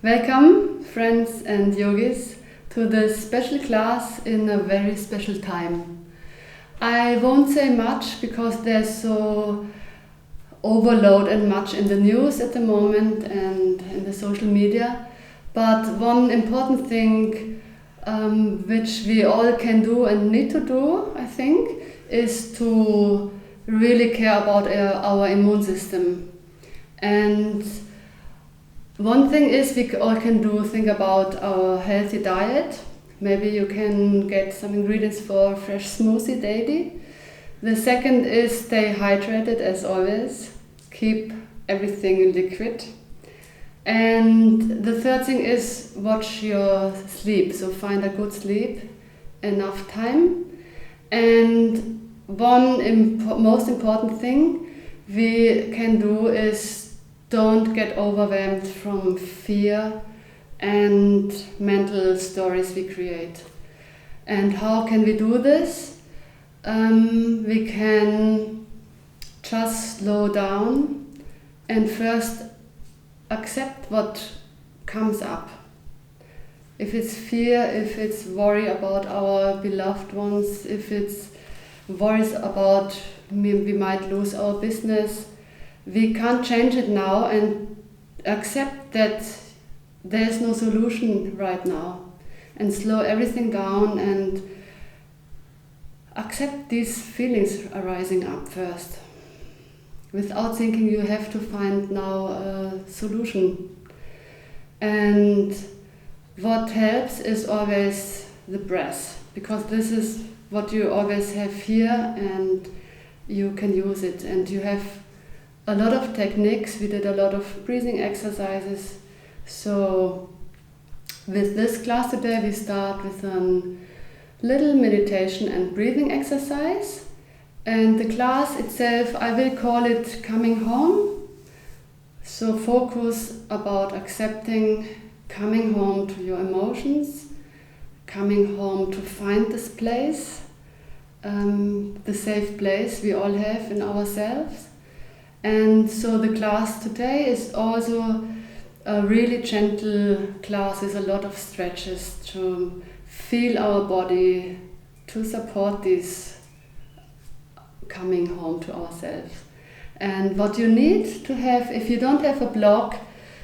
Welcome, friends and yogis, to this special class in a very special time. I won't say much because there's so overload and much in the news at the moment and in the social media. But one important thing which we all can do and need to do, I think, is to really care about our immune system. And one thing is we all can think about our healthy diet. Maybe you can get some ingredients for a fresh smoothie daily. The second is stay hydrated as always. Keep everything liquid. And the third thing is watch your sleep. So find a good sleep, enough time. And one most important thing we can do is don't get overwhelmed from fear and mental stories we create. And how can we do this? We can just slow down and first accept what comes up. If it's fear, if it's worry about our beloved ones, if it's worries about we might lose our business, we can't change it now and accept that there's no solution right now, and slow everything down and accept these feelings arising up first without thinking you have to find now a solution. And what helps is always the breath, because this is what you always have here and you can use it. And you have a lot of techniques. We did a lot of breathing exercises. So with this class today we start with a little meditation and breathing exercise. And the class itself, I will call it coming home. So focus about accepting, coming home to your emotions, coming home to find this place, the safe place we all have in ourselves. And so the class today is also a really gentle class with a lot of stretches to feel our body, to support this coming home to ourselves. And what you need to have, if you don't have a block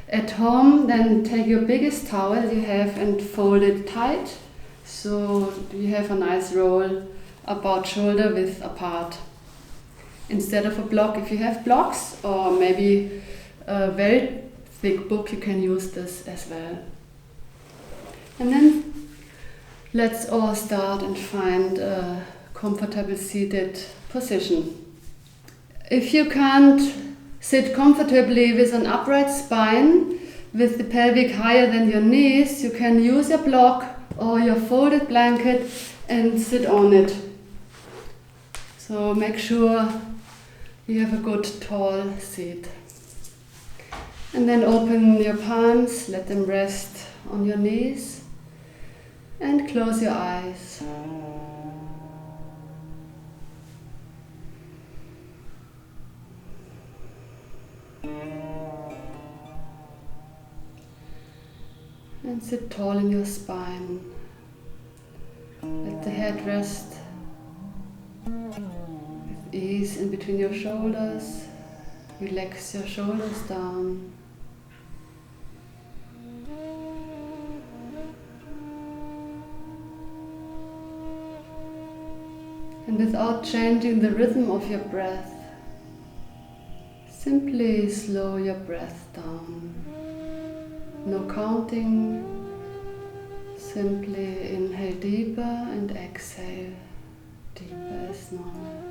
at home, then take your biggest towel you have and fold it tight so you have a nice roll about shoulder width apart. Instead of a block, if you have blocks or maybe a very thick book, you can use this as well. And then let's all start and find a comfortable seated position. If you can't sit comfortably with an upright spine, with the pelvic higher than your knees, you can use your block or your folded blanket and sit on it. So make sure you have a good tall seat. And then open your palms, let them rest on your knees, and close your eyes. And sit tall in your spine. Let the head rest with ease in between your shoulders. Relax your shoulders down. And without changing the rhythm of your breath, simply slow your breath down. No counting, simply inhale deeper and exhale deeper as normal.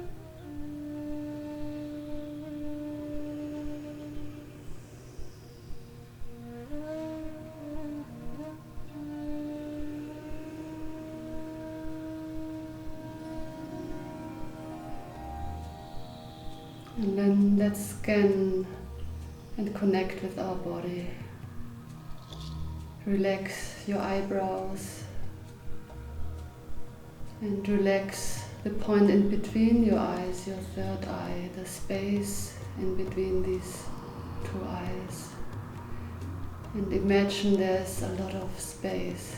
And then let's scan and connect with our body. Relax your eyebrows and relax the point in between your eyes, your third eye, the space in between these two eyes. And imagine there's a lot of space.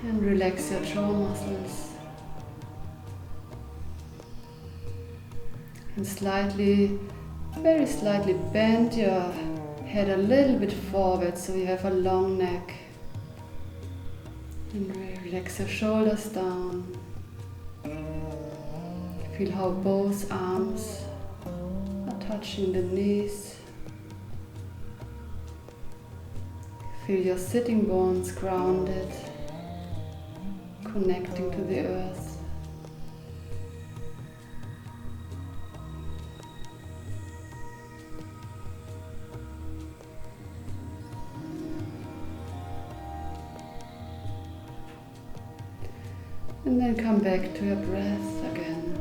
And relax your jaw muscles. And slightly, very slightly bend your head a little bit forward so you have a long neck. And relax your shoulders down. Feel how both arms are touching the knees. Feel your sitting bones grounded, connecting to the earth. And then come back to your breath again.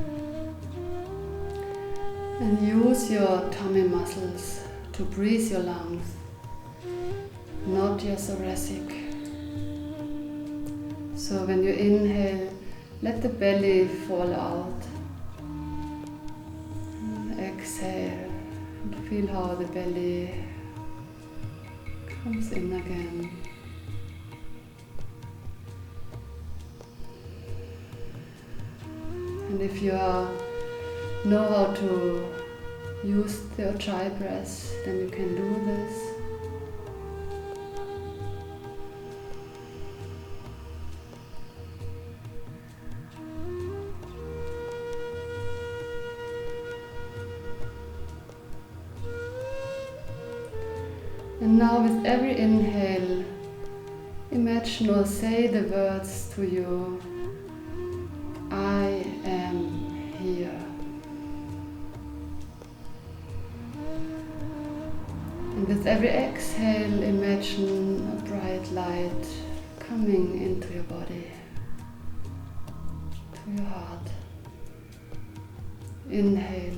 And use your tummy muscles to breathe your lungs, not your thoracic. So when you inhale, let the belly fall out. And exhale, and feel how the belly comes in again. And if you know how to use the Ujjayi breath, then you can do this. And now with every inhale, imagine or say the words to you, I am here. And with every exhale, imagine a bright light coming into your body, to your heart. Inhale,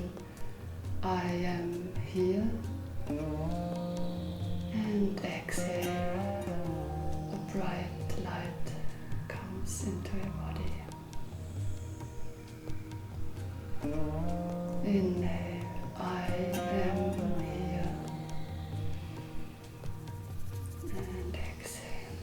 I am here. And exhale, a bright light comes into your body. Inhale, I am here. And exhale.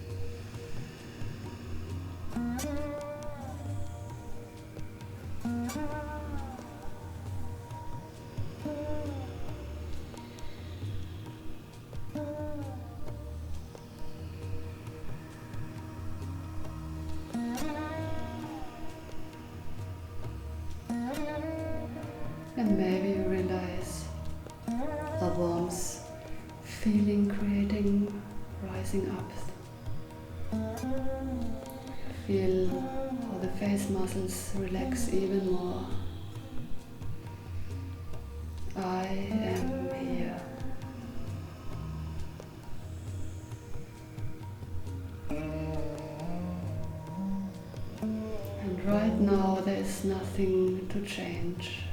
And maybe you realize a warmth feeling creating, rising up. Feel how the face muscles relax even more. I am here. And right now there is nothing to change.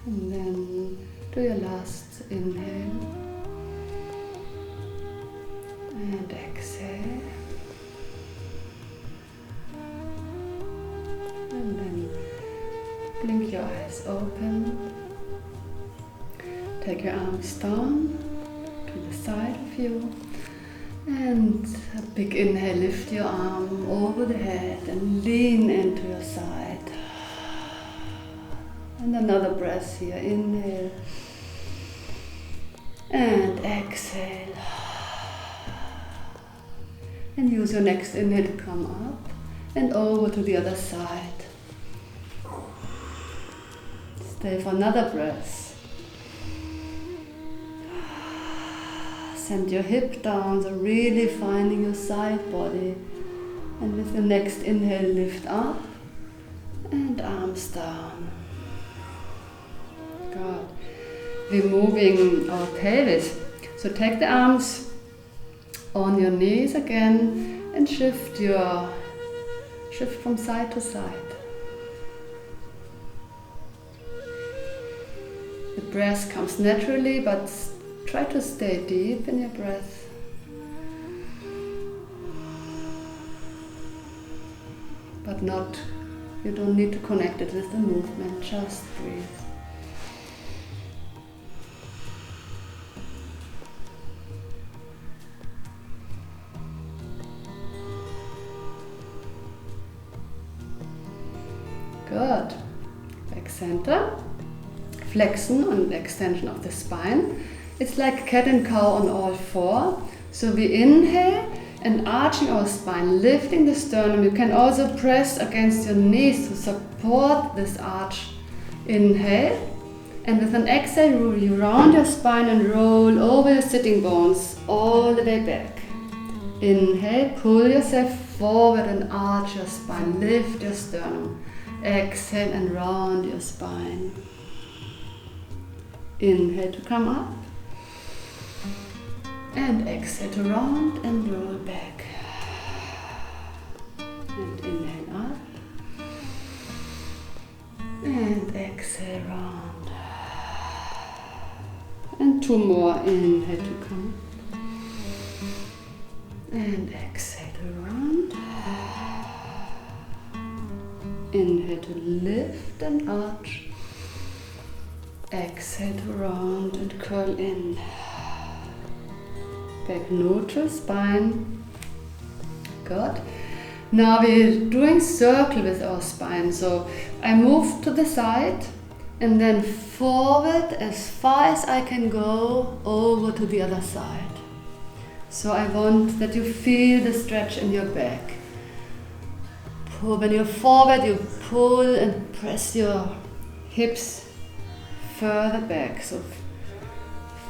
And then do your last inhale and exhale. And then blink your eyes open. Take your arms down to the side of you. And a big inhale, lift your arm over the head and lean into your side. And another breath here, inhale and exhale. And use your next inhale to come up and over to the other side. Stay for another breath. Send your hip down, so really finding your side body. And with the next inhale, lift up and arms down. Good. We're moving our pelvis. So take the arms on your knees again and shift from side to side. The breath comes naturally, but try to stay deep in your breath. But you don't need to connect it with the movement, just breathe. Good. Back center. Flexion and extension of the spine. It's like cat and cow on all four. So we inhale and arching our spine, lifting the sternum. You can also press against your knees to support this arch. Inhale. And with an exhale, you round your spine and roll over your sitting bones all the way back. Inhale, pull yourself forward and arch your spine, lift your sternum. Exhale and round your spine. Inhale to come up. And exhale to round and roll back. And inhale up. And exhale round. And two more. Inhale to come up. And exhale to round. Inhale to lift and arch. Exhale to round and curl in. Back neutral spine. Good. Now we're doing circle with our spine. So I move to the side and then forward as far as I can go over to the other side. So I want that you feel the stretch in your back. When you're forward, you pull and press your hips further back. So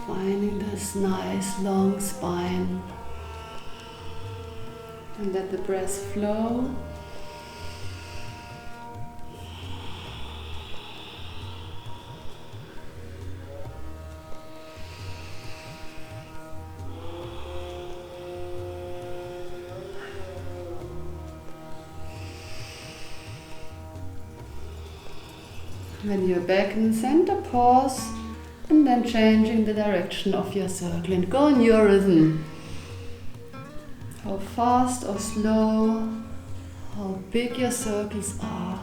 finding this nice long spine. And let the breath flow. When you're back in the center, pause and then changing the direction of your circle and go in your rhythm. How fast or slow, how big your circles are.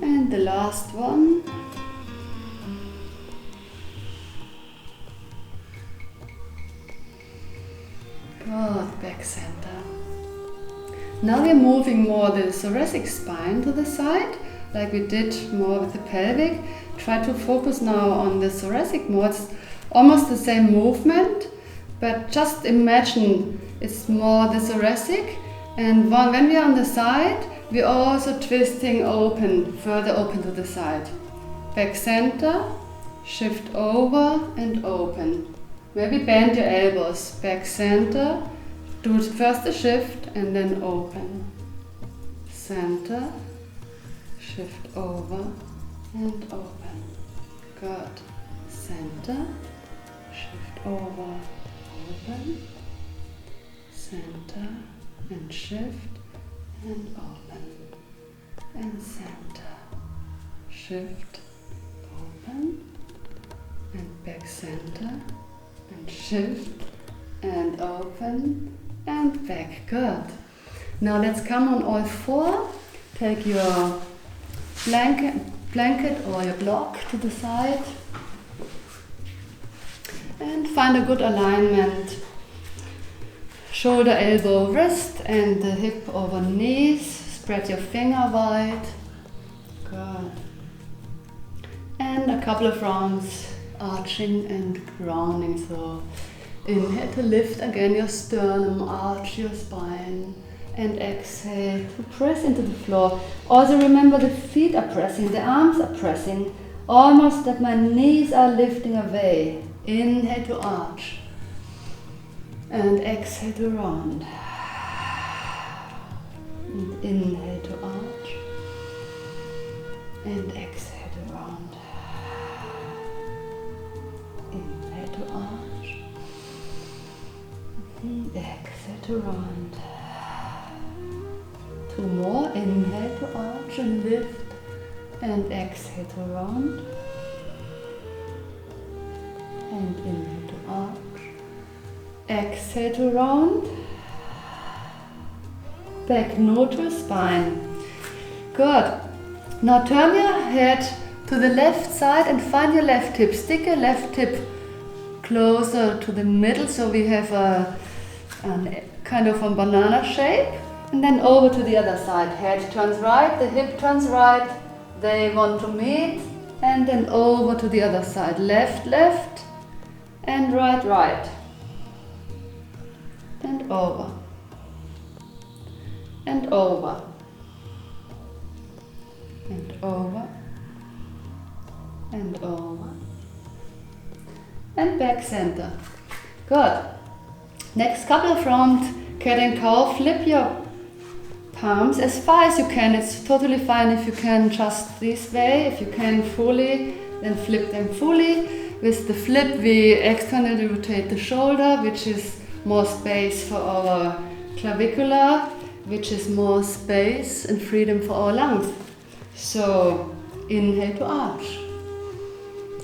And the last one. Good, back center. Now we're moving more the thoracic spine to the side, like we did more with the pelvic. Try to focus now on the thoracic more. It's almost the same movement, but just imagine it's more the thoracic. And when we are on the side, we're also twisting open, further open to the side. Back center, shift over and open. Maybe bend your elbows, back center, do first a shift and then open. Center, shift over and open. Good. Center, shift over, open. Center and shift and open. And center, shift, open. And back center. And shift and open and back. Good. Now let's come on all four. Take your blanket or your block to the side and find a good alignment. Shoulder, elbow, wrist and the hip over knees. Spread your finger wide. Good. And a couple of rounds arching and rounding. So inhale to lift again your sternum, arch your spine, and exhale to press into the floor. Also remember the feet are pressing, the arms are pressing, almost that my knees are lifting away. Inhale to arch and exhale to round. And inhale to arch and exhale to round. Inhale to arch exhale to round. 2 more. Inhale to arch and lift. And exhale to round. And inhale to arch. Exhale to round. Back neutral spine. Good. Now turn your head to the left side and find your left hip. Stick your left hip closer to the middle so we have a kind of a banana shape. And then over to the other side. Head turns right, the hip turns right. They want to meet. And then over to the other side. Left, left. And right, right. And over. And over. And over. And over. And back center. Good. Next couple of rounds, cat and cow. Flip your palms as far as you can. It's totally fine if you can just this way. If you can fully, then flip them fully. With the flip, we externally rotate the shoulder, which is more space for our clavicular, which is more space and freedom for our lungs. So inhale to arch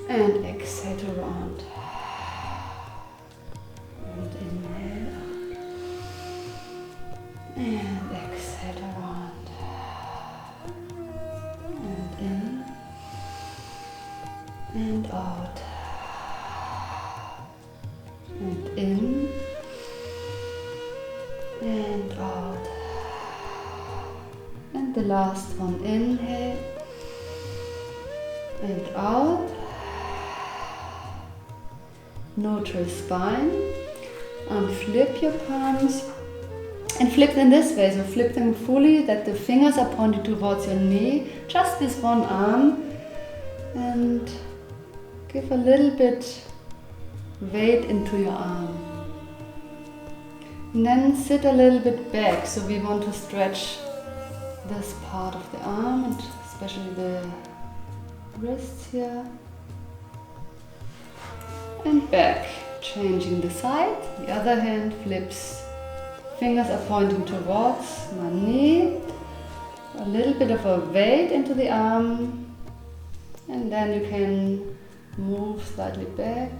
and exhale to round. And inhale and exhale to round. And in and out. And in and out. And the last one, inhale and out. Neutral spine. And flip your palms and flip them this way. So flip them fully that the fingers are pointed towards your knee. Just with one arm. And give a little bit weight into your arm. And then sit a little bit back. So we want to stretch this part of the arm and especially the wrists here. And back. Changing the side. The other hand flips. Fingers are pointing towards my knee. A little bit of a weight into the arm. And then you can move slightly back.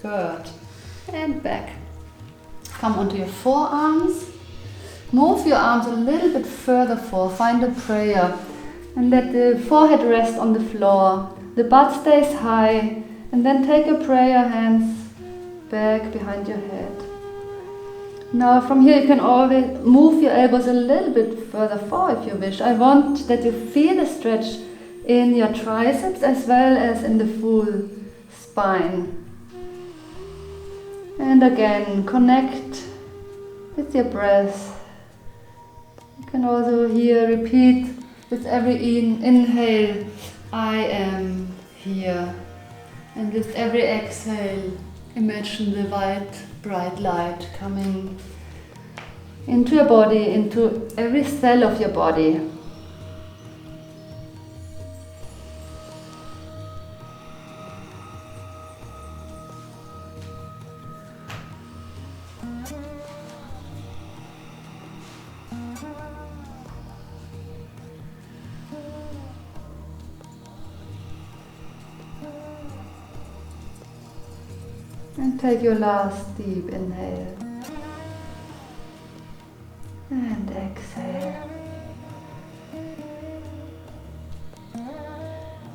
Good. And back. Come onto your forearms. Move your arms a little bit further forward. Find a prayer. And let the forehead rest on the floor. The butt stays high. And then take your prayer hands back behind your head. Now from here you can always move your elbows a little bit further forward if you wish. I want that you feel the stretch in your triceps as well as in the full spine. And again, connect with your breath. You can also here repeat with every inhale, I am here. And with every exhale, imagine the white, bright light coming into your body, into every cell of your body. And take your last deep inhale. And exhale.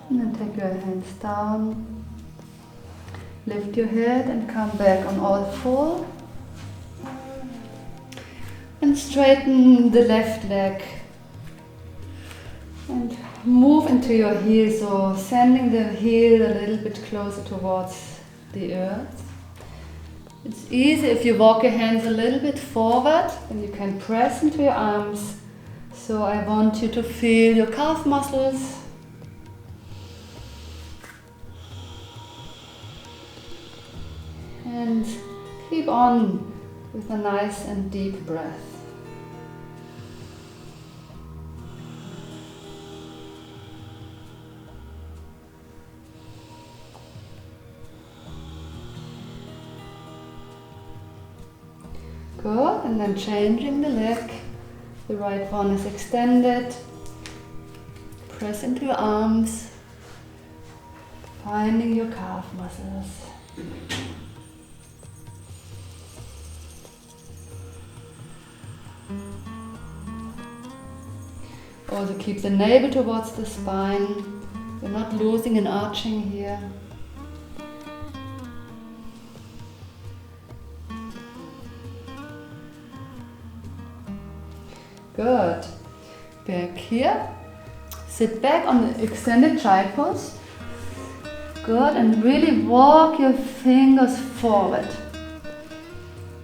And then take your hands down. Lift your head and come back on all four. And straighten the left leg. And move into your heel, so sending the heel a little bit closer towards the earth. It's easy if you walk your hands a little bit forward and you can press into your arms. So I want you to feel your calf muscles. And keep on with a nice and deep breath. Good, and then changing the leg. The right one is extended. Press into your arms, finding your calf muscles. Also keep the navel towards the spine. You're not losing and arching here. Good. Back here. Sit back on the extended child pose. Good, and really walk your fingers forward.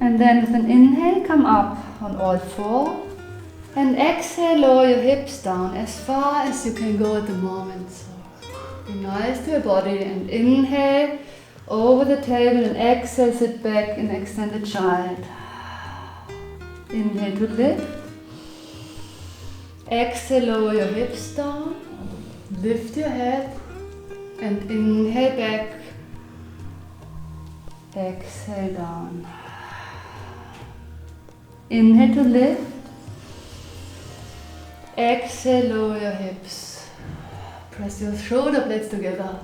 And then with an inhale, come up on all four. And exhale, lower your hips down as far as you can go at the moment. So be nice to your body and inhale over the table and exhale, sit back in extended child. Inhale to lift. Exhale, lower your hips down. Lift your head and inhale back. Exhale down. Inhale to lift. Exhale, lower your hips. Press your shoulder blades together.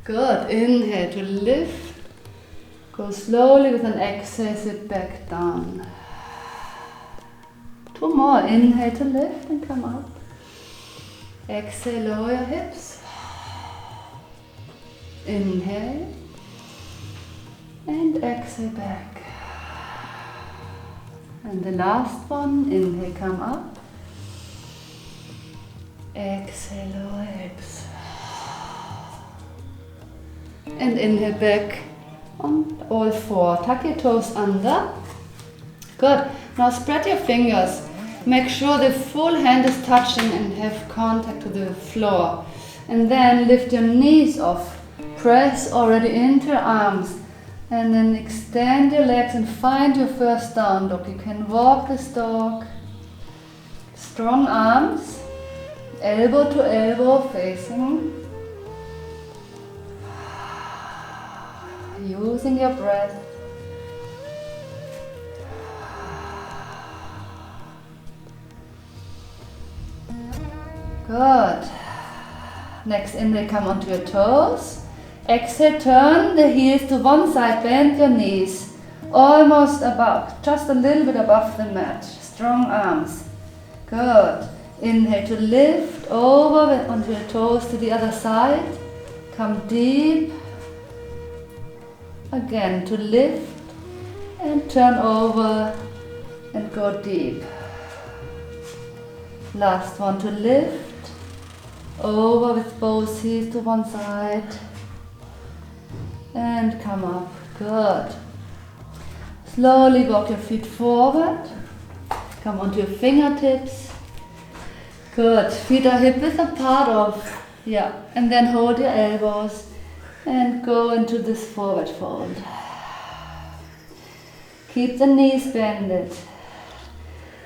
Good. Inhale to lift. Go slowly with an exhale, sit back down. Two more. Inhale to lift and come up. Exhale, lower your hips. Inhale. And exhale back. And the last one. Inhale, come up. Exhale, lower hips. And inhale back on all four. Tuck your toes under. Good. Now spread your fingers. Make sure the full hand is touching and have contact to the floor. And then lift your knees off. Press already into your arms. And then extend your legs and find your first down dog. You can walk this dog. Strong arms. Elbow to elbow facing. Using your breath. Good. Next inhale, come onto your toes. Exhale, turn the heels to one side, bend your knees. Almost above, just a little bit above the mat. Strong arms. Good. Inhale to lift over onto your toes to the other side. Come deep. Again to lift and turn over and go deep. Last one to lift. Over with both heels to one side. And come up. Good. Slowly walk your feet forward. Come onto your fingertips. Good. Feet are hip width apart of. Yeah. And then hold your elbows and go into this forward fold. Keep the knees bended.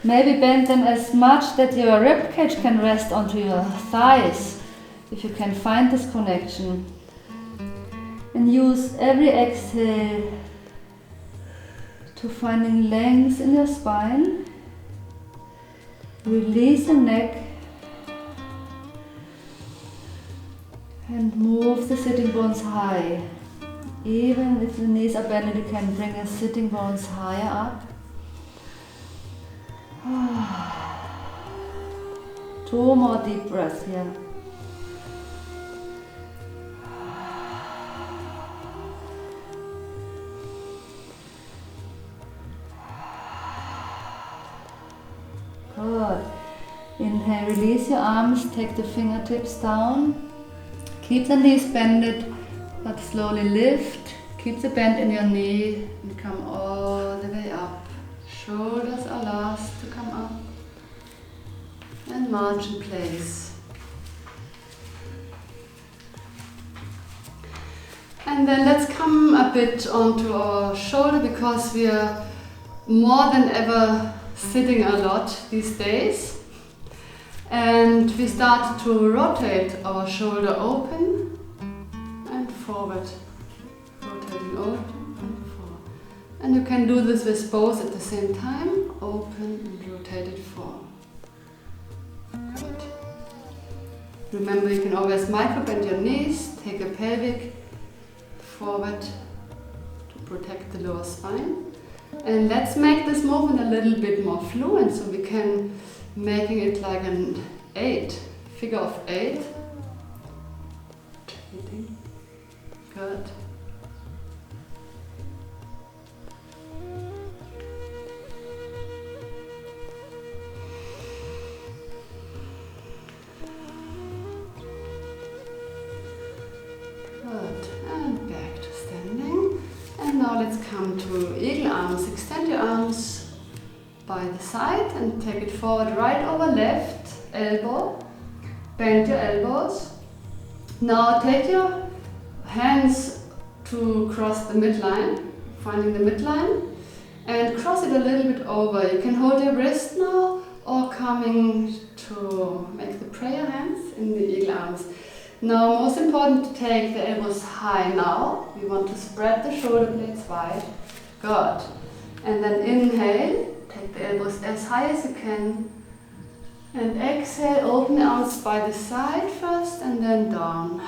Maybe bend them as much that your rib cage can rest onto your thighs, if you can find this connection. And use every exhale to finding length in your spine. Release the neck and move the sitting bones high. Even if the knees are bended, you can bring the sitting bones higher up. 2 more deep breaths here. Good. Inhale, release your arms, take the fingertips down. Keep the knees bended, but slowly lift. Keep the bend in your knee and come all the way up. Shoulders are last to come up. And march in place. And then let's come a bit onto our shoulder, because we are more than ever sitting a lot these days. And we start to rotate our shoulder open and forward. Rotating open and forward. And you can do this with both at the same time. Open and rotate it forward. Good. Remember, you can always micro bend your knees, take a pelvic forward to protect the lower spine. And let's make this movement a little bit more fluent, so we can making it like an 8, figure of 8. Good. And back to standing. And now let's come to eagle arms. Extend your arms by the side and take it forward, right over left elbow. Bend your elbows. Now take your hands to cross the midline, finding the midline, and cross it a little bit over. You can hold your wrist now, or coming to make the prayer hands in the eagle arms. Now, most important to take the elbows high now. We want to spread the shoulder blades wide. Good. And then inhale, take the elbows as high as you can. And exhale, open the arms by the side first and then down.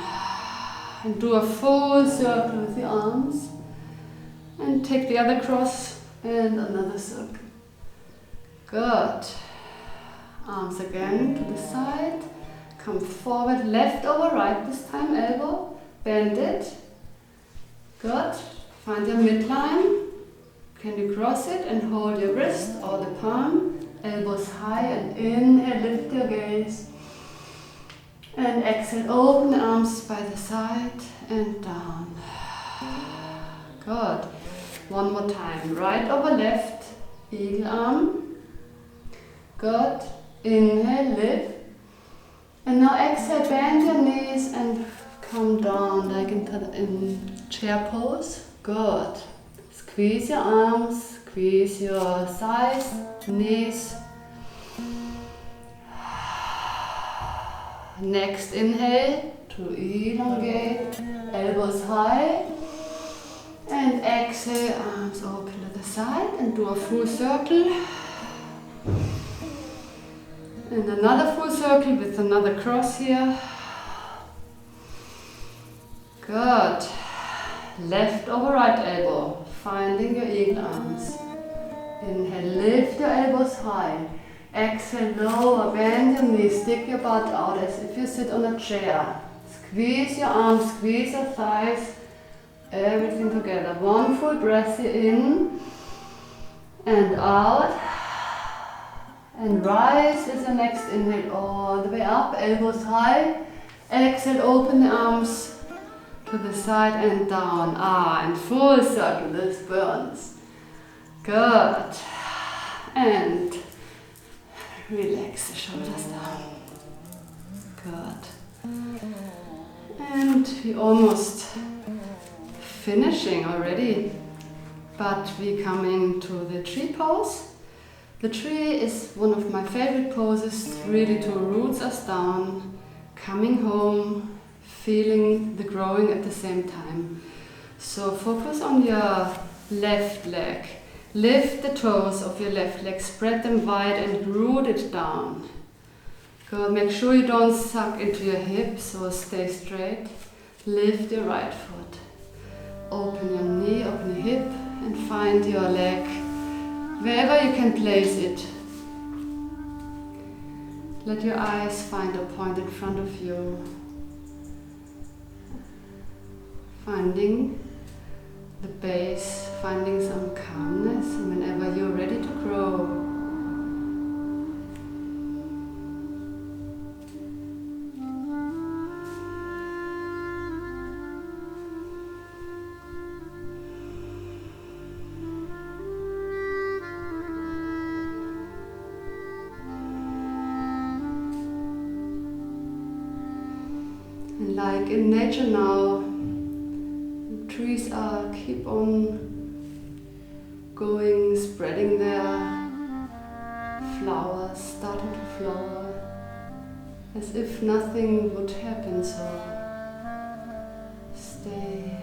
And do a full circle with the arms. And take the other cross and another circle. Good. Arms again to the side. Come forward, left over right this time, elbow. Bend it. Good. Find your midline. Can you cross it and hold your wrist or the palm? Elbows high and inhale, lift your gaze. And exhale, open the arms by the side and down. Good. One more time. Right over left, eagle arm. Good. Inhale, lift. And now exhale, bend your knees and come down like in chair pose. Good. Squeeze your arms, squeeze your thighs, knees. Next inhale to elongate, elbows high. And exhale, arms open to the side and do a full circle. And another full circle with another cross here. Good. Left over right elbow, finding your eagle arms. Inhale, lift your elbows high. Exhale, lower, bend your knees, stick your butt out as if you sit on a chair. Squeeze your arms, squeeze your thighs, everything together. One full breath here in and out. And rise with the next inhale all the way up, elbows high. Exhale, open the arms to the side and down. And full circle, this burns. Good. And relax the shoulders down. Good. And we almost finishing already, but we coming to the tree pose. The tree is one of my favorite poses, really to roots us down, coming home, feeling the growing at the same time. So focus on your left leg. Lift the toes of your left leg, spread them wide and root it down. Good. Make sure you don't suck into your hips, so stay straight. Lift your right foot. Open your knee, open your hip, and find your leg wherever you can place it. Let your eyes find a point in front of you. Finding the base, finding some calmness, and whenever you're ready to grow, and like in nature now, trees are keep on going, spreading their flowers, starting to flower, as if nothing would happen, so stay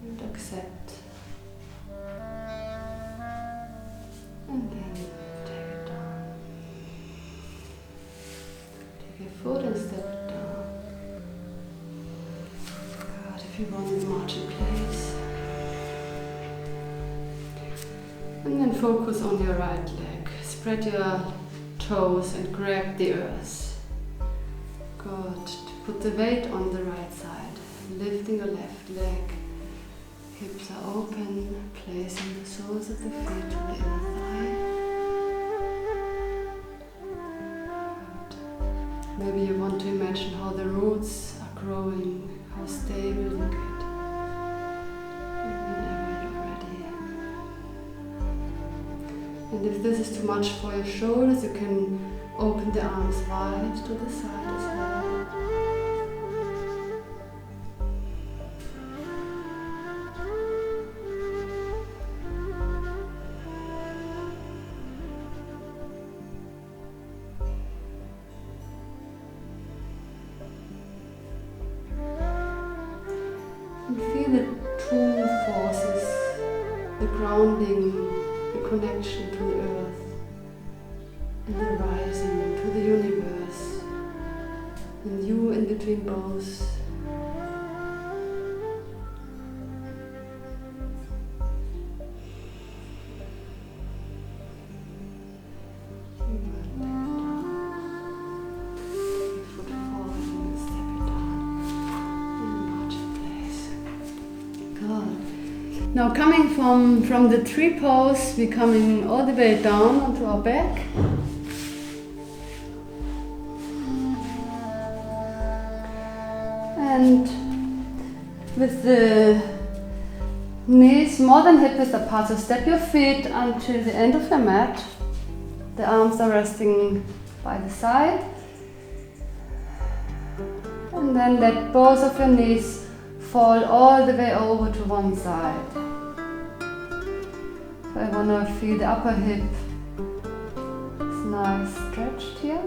and accept. your foot and step it down. Good, if you want, march in place. And then focus on your right leg. Spread your toes and grab the earth. Good. Put the weight on the right side. Lifting your left leg. Hips are open. Placing the soles of the feet to the inner thigh. Good. Maybe you want to imagine how the roots are growing, how stable you get. And if this is too much for your shoulders, you can open the arms wide to the side as well. And feel the two forces, the grounding, the connection to the earth, and the rising to the universe, and you in between both. Now coming from the tree pose, we're coming all the way down onto our back. And with the knees more than hip width apart, so step your feet until the end of your mat. The arms are resting by the side. And then let both of your knees fall all the way over to one side. So I want to feel the upper hip is nice stretched here.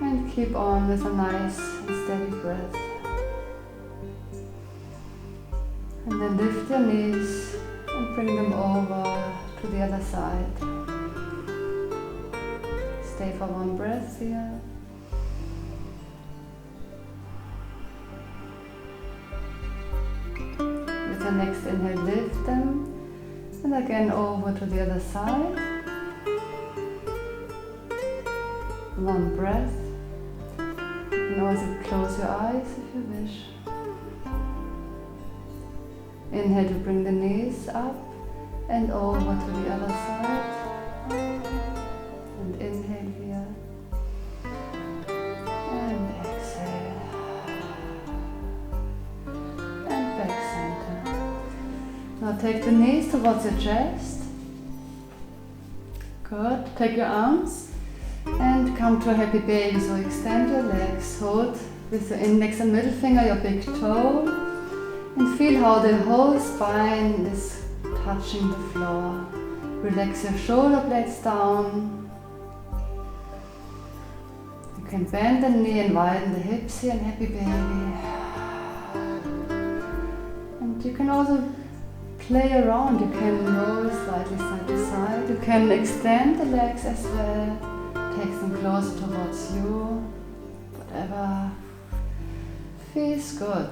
And keep on with a nice and steady breath. And then lift your knees and bring them over to the other side. Stay for one breath here. With the next inhale, lift them. And again over to the other side. One breath. You can also close your eyes if you wish. Inhale to bring the knees up and over to the other side. And inhale here. And exhale. And back center. Now take the knees towards your chest. Good. Take your arms and come to a happy baby. So extend your legs. Hold with the index and middle finger your big toe. And feel how the whole spine is touching the floor. Relax your shoulder blades down. You can bend the knee and widen the hips here in happy baby. And you can also play around. You can roll slightly side to side. You can extend the legs as well. Take them closer towards you. Whatever feels good.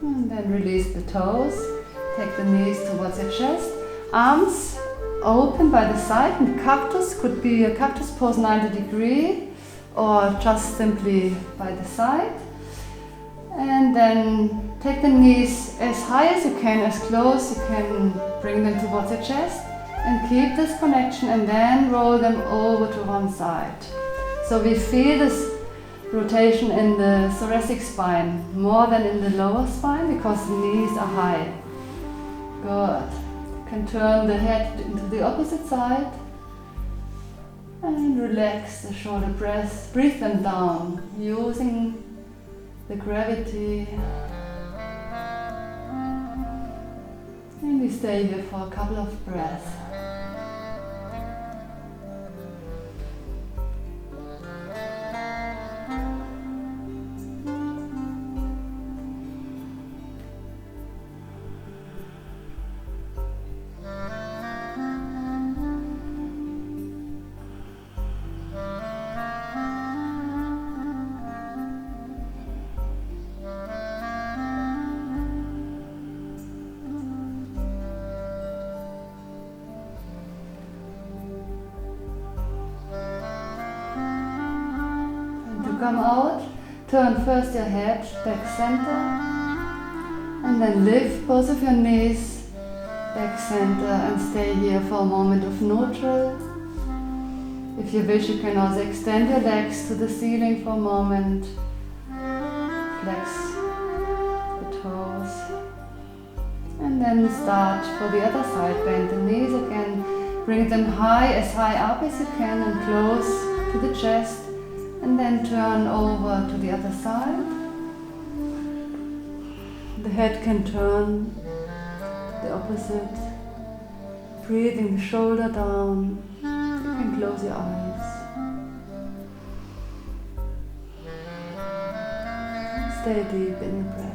And then release the toes. Take the knees towards your chest. Arms open by the side. And cactus could be a cactus pose 90 degrees or just simply by the side. And then take the knees as high as you can, as close you can, bring them towards your chest. And keep this connection and then roll them over to one side. So we feel this rotation in the thoracic spine more than in the lower spine because the knees are high. Good. You can turn the head into the opposite side and relax the shoulder breaths. Breathe them down using the gravity. And we stay here for a couple of breaths. come out, turn first your head back center, and then lift both of your knees back center and stay here for a moment of neutral. If you wish, you can also extend your legs to the ceiling for a moment. Flex the toes. And then start for the other side. Bend the knees again. Bring them as high up as you can and close to the chest. And then turn over to the other side. The head can turn the opposite. Breathing the shoulder down. You can close your eyes. Stay deep in your breath.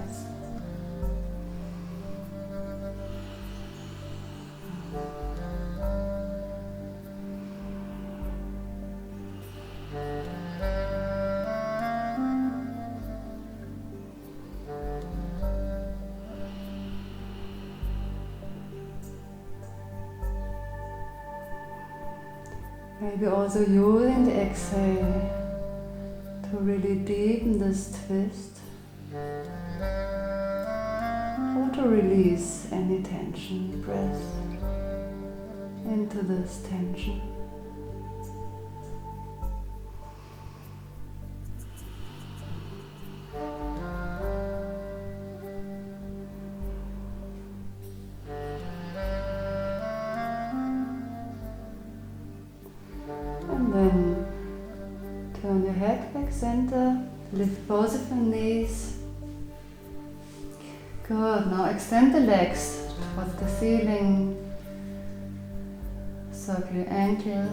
Maybe also using the exhale to really deepen this twist or to release any tension. Breath into this tension. Then turn your head back center, lift both of your knees. Good, now extend the legs towards the ceiling, circle your ankle,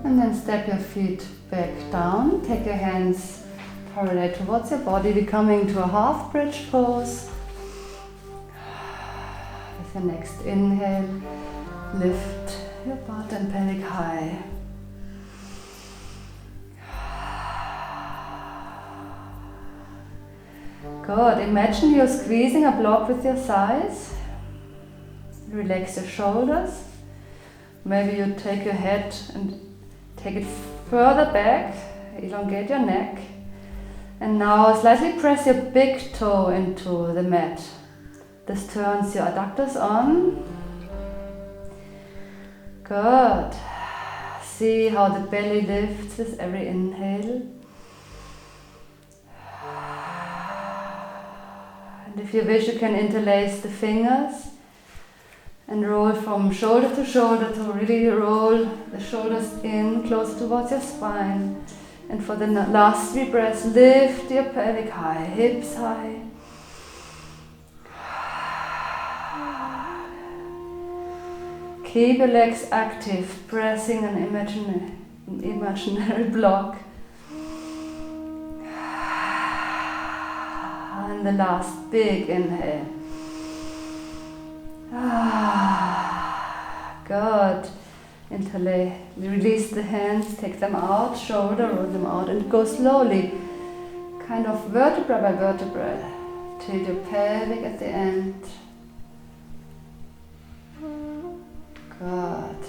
and then step your feet back down. Take your hands parallel towards your body, becoming to a half bridge pose. With your next inhale, lift your butt and pelvic high. Good. Imagine you're squeezing a block with your thighs. Relax your shoulders. Maybe you take your head and take it further back. Elongate your neck. And now slightly press your big toe into the mat. This turns your adductors on. Good. See how the belly lifts with every inhale. And if you wish, you can interlace the fingers and roll from shoulder to shoulder to really roll the shoulders in, closer towards your spine. And for the last 3 breaths, lift your pelvic high, hips high. Keep your legs active, pressing an imaginary block. And the last big inhale. Good. Interlay. Release the hands, take them out, shoulder, roll them out, and go slowly, kind of vertebra by vertebra, till your pelvic at the end. Good.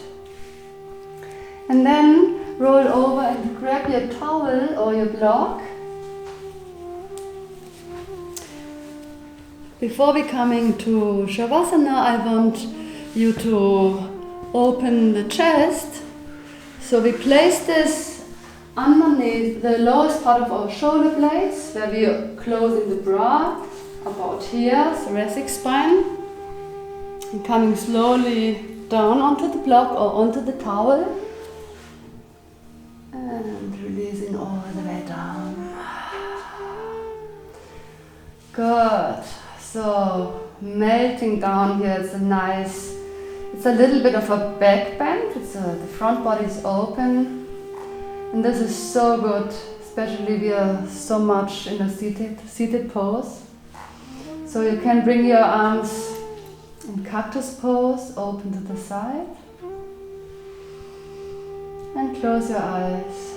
And then roll over and grab your towel or your block. Before we coming to Shavasana, I want you to open the chest. So we place this underneath the lowest part of our shoulder blades, where we are closing the bra, about here, thoracic spine. And coming slowly down onto the block or onto the towel. And releasing all the way down. Good. So melting down here, it's a little bit of a back bend. The front body is open. And this is so good, especially we are so much in a seated pose. So you can bring your arms in cactus pose, open to the side. And close your eyes.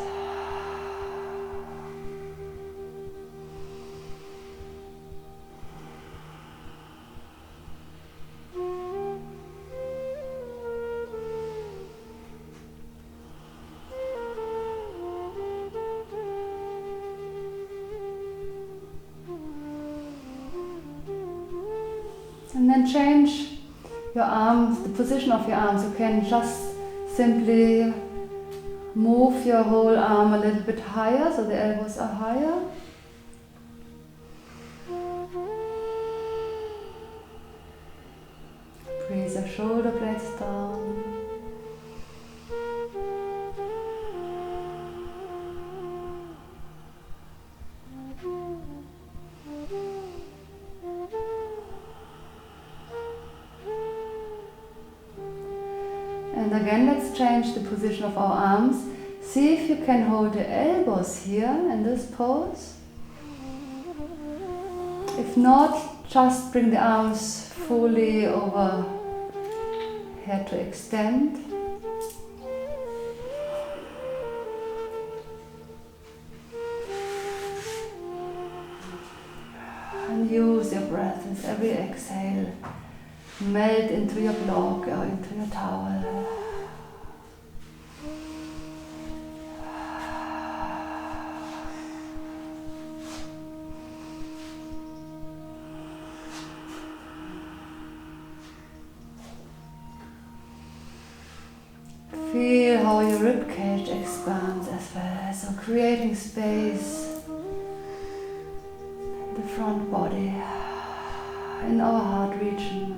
And then change your arms, the position of your arms. You can just simply move your whole arm a little bit higher, so the elbows are higher. Breathe your shoulder blades down. And again, let's change the position of our arms. See if you can hold the elbows here in this pose. If not, just bring the arms fully over here to extend. And use your breath with every exhale. Melt into your block or into your towel. Feel how your ribcage expands as well, so creating space in the front body, in our heart region.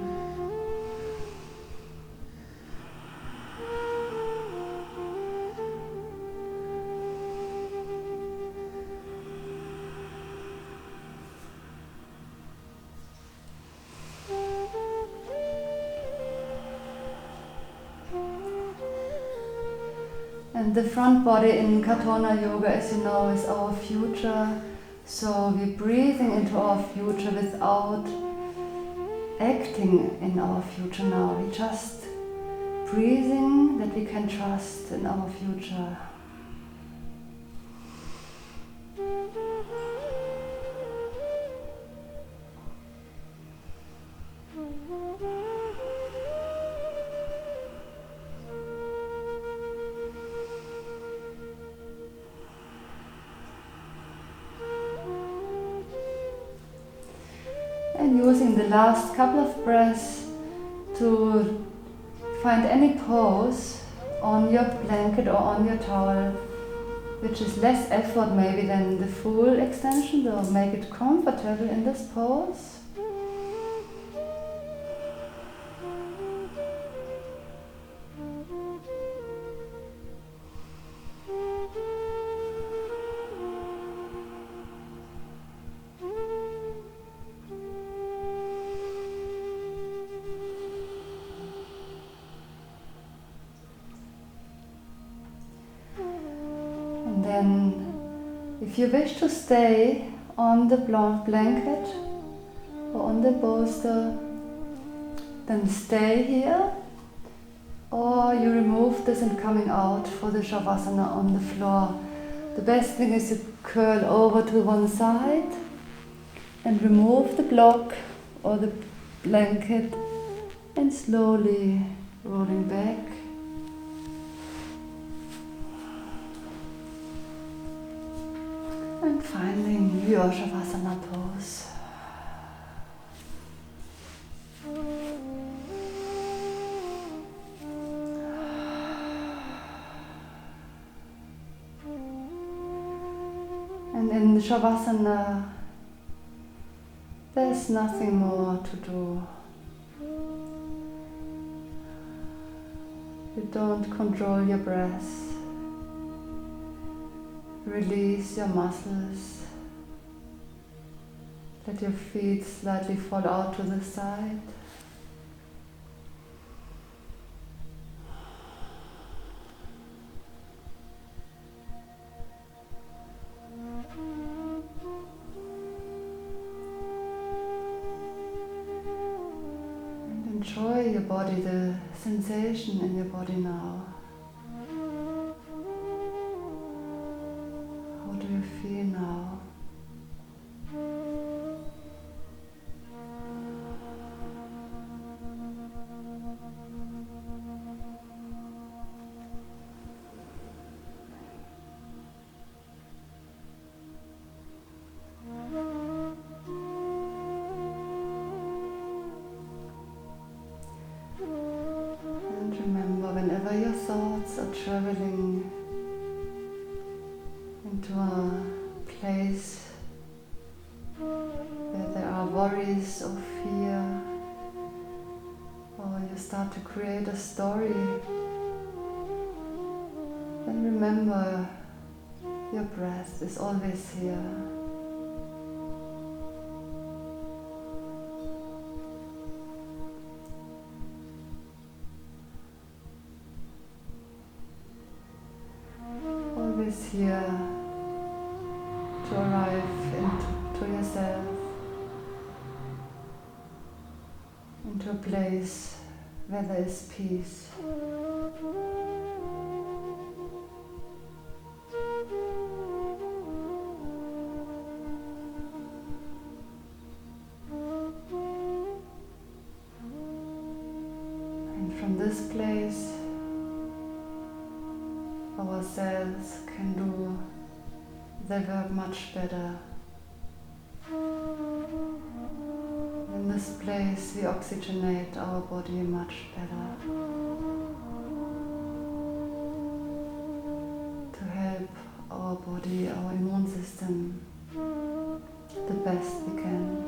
And the front body in Katona Yoga, as you know, is our future. So we're breathing into our future without acting in our future now. We're just breathing that we can trust in our future. And using the last couple of breaths to find any pose on your blanket or on your towel which is less effort maybe than the full extension, so make it comfortable in this pose. Then, if you wish to stay on the blanket or on the bolster, then stay here, or you remove this and coming out for the Shavasana on the floor. The best thing is to curl over to one side and remove the block or the blanket and slowly rolling back. And finding your Shavasana pose. And in the Shavasana, there's nothing more to do. You don't control your breath. Release your muscles. Let your feet slightly fall out to the side. And enjoy your body, the sensation in your body now. How do you feel now? traveling into a place where there are worries or fear, or you start to create a story, then remember your breath is always here. Always here to arrive into yourself, into a place where there is peace. And from this place, our cells can do their work much better. In this place we oxygenate our body much better to help our body, our immune system the best we can.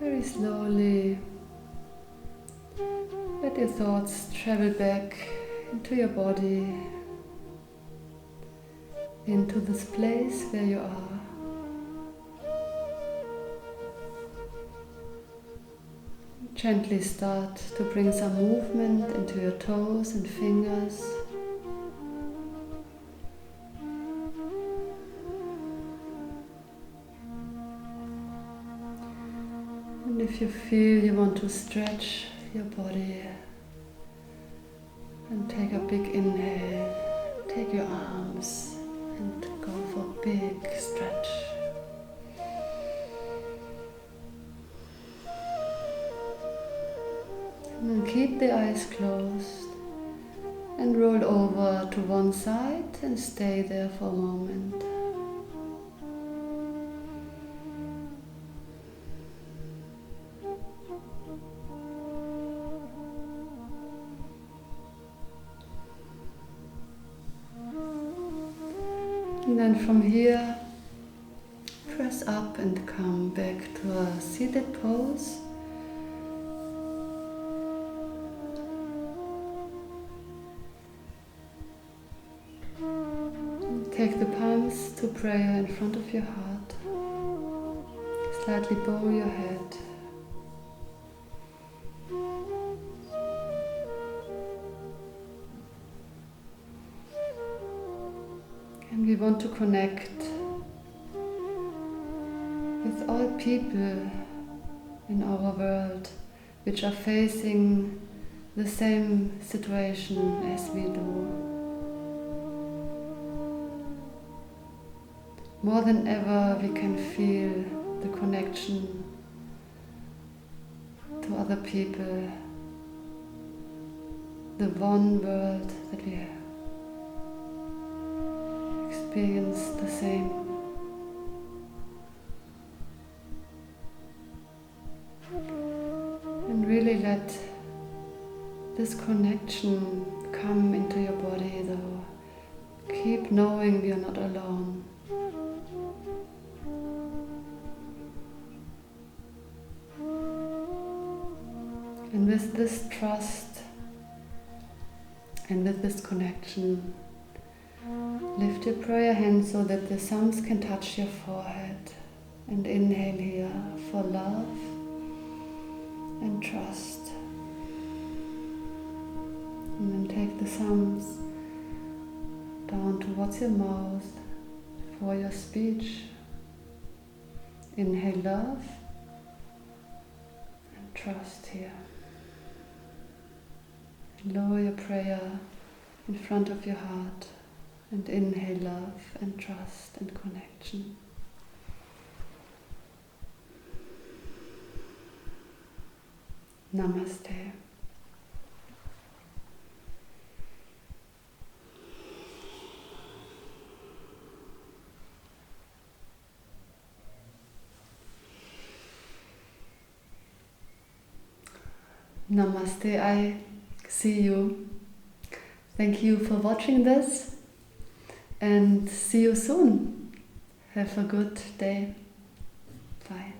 Very slowly let your thoughts travel back into your body, into this place where you are. Gently start to bring some movement into your toes and fingers. And if you feel you want to stretch your body, and take a big inhale, take your arms and go for a big stretch. And then keep the eyes closed and roll over to one side and stay there for a moment. And then from here, press up and come back to a seated pose. Take the palms to prayer in front of your heart. Slightly bow your head. And we want to connect with all people in our world which are facing the same situation as we do. More than ever, we can feel the connection to other people, the one world that we experience the same. And really let this connection come into your body, though. Keep knowing we are not alone. And with this trust and with this connection, lift your prayer hands so that the thumbs can touch your forehead. And inhale here for love and trust. And then take the thumbs down towards your mouth for your speech. Inhale love and trust here. Lower your prayer in front of your heart and inhale love and trust and connection. Namaste. Namaste, I see you. Thank you for watching this and see you soon. Have a good day. Bye.